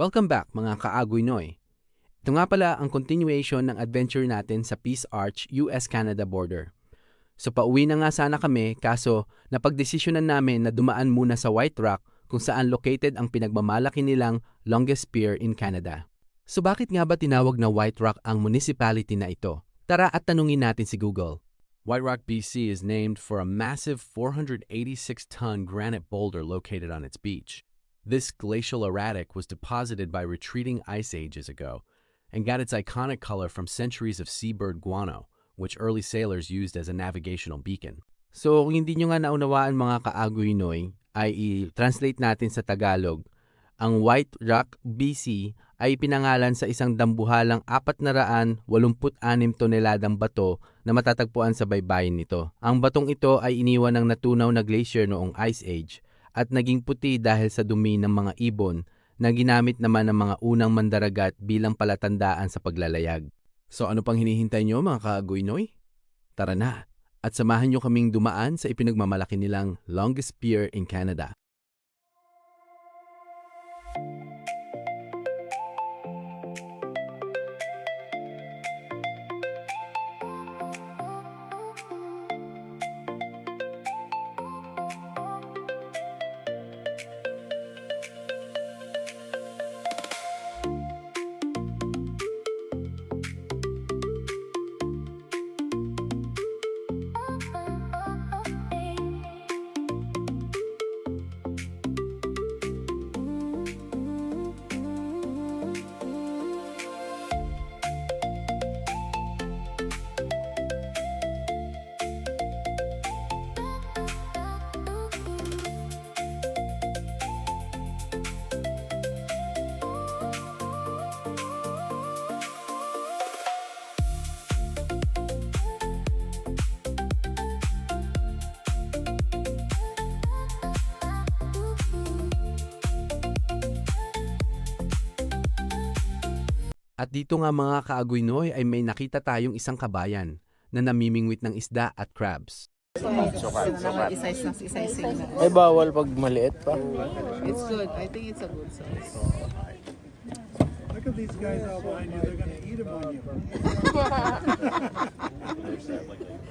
Welcome back mga ka-Agoy Noy. Ito nga pala ang continuation ng adventure natin sa Peace Arch, US-Canada border. So pauwi na nga sana kami kaso napagdesisyonan namin na dumaan muna sa White Rock kung saan located ang pinagmamalaki nilang longest pier in Canada. So bakit nga ba tinawag na White Rock ang municipality na ito? Tara at tanungin natin si Google. White Rock, BC is named for a massive 486-ton granite boulder located on its beach. This glacial erratic was deposited by retreating ice ages ago and got its iconic color from centuries of seabird guano, which early sailors used as a navigational beacon. So kung hindi nyo nga naunawaan mga ka-Agoy Noy, ay i-translate natin sa Tagalog. Ang White Rock, BC ay pinangalan sa isang dambuhalang 486 toneladang bato na matatagpuan sa baybayin nito. Ang batong ito ay iniwan ng natunaw na glacier noong Ice Age at naging puti dahil sa dumi ng mga ibon na ginamit naman ng mga unang mandaragat bilang palatandaan sa paglalayag. So ano pang hinihintay nyo mga ka-Agoy Noy? Tara na at samahan nyo kaming dumaan sa ipinagmamalaki nilang longest pier in Canada. At dito nga mga ka-Agoy Noy ay may nakita tayong isang kabayan na namimingwit ng isda at crabs. Ay, bawal pag maliit pa. It's good. I think it's a good size. Look at these guys out behind you. They're going to eat them on you.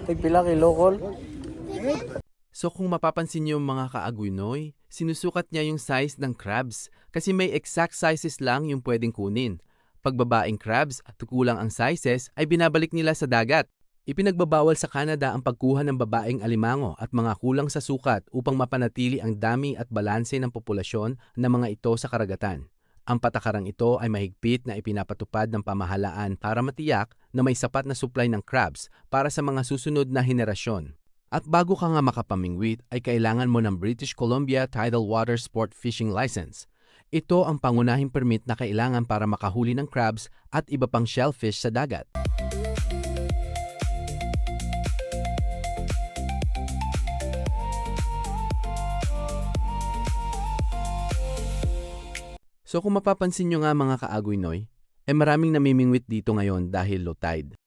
Tagpila kilo, Col? So kung mapapansin niyo mga ka-Agoy Noy, sinusukat niya yung size ng crabs kasi may exact sizes lang yung pwedeng kunin. Pag babaeng crabs at kulang ang sizes ay binabalik nila sa dagat. Ipinagbabawal sa Canada ang pagkuha ng babaeng alimango at mga kulang sa sukat upang mapanatili ang dami at balanse ng populasyon ng mga ito sa karagatan. Ang patakarang ito ay mahigpit na ipinapatupad ng pamahalaan para matiyak na may sapat na supply ng crabs para sa mga susunod na henerasyon. At bago ka nga makapamingwit ay kailangan mo ng British Columbia Tidal Water Sport Fishing License. Ito ang pangunahing permit na kailangan para makahuli ng crabs at iba pang shellfish sa dagat. So kung mapapansin nyo nga mga ka-Agoy Noy, maraming namimingwit dito ngayon dahil low tide.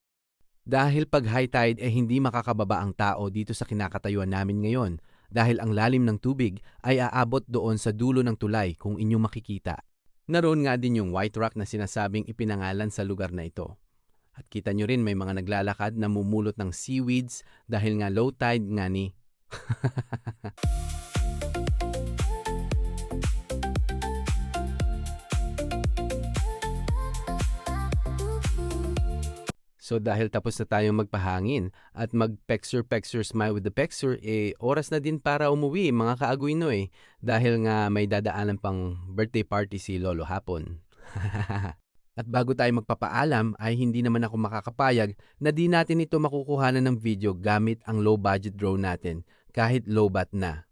Dahil pag high tide hindi makakababa ang tao dito sa kinakatayuan namin ngayon dahil ang lalim ng tubig ay aabot doon sa dulo ng tulay kung inyong makikita. Naroon nga din yung White Rock na sinasabing ipinangalan sa lugar na ito. At kita nyo rin may mga naglalakad na mumulot ng seaweeds dahil nga low tide nga ni. So dahil tapos na tayong magpahangin at mag-pexure smile with the pexure, oras na din para umuwi mga ka-Agoy Noy dahil nga may dadaanan pang birthday party si Lolo hapon. At bago tayo magpapaalam ay hindi naman ako makakapayag na di natin ito makukuhanan ng video gamit ang low budget drone natin kahit low bat na.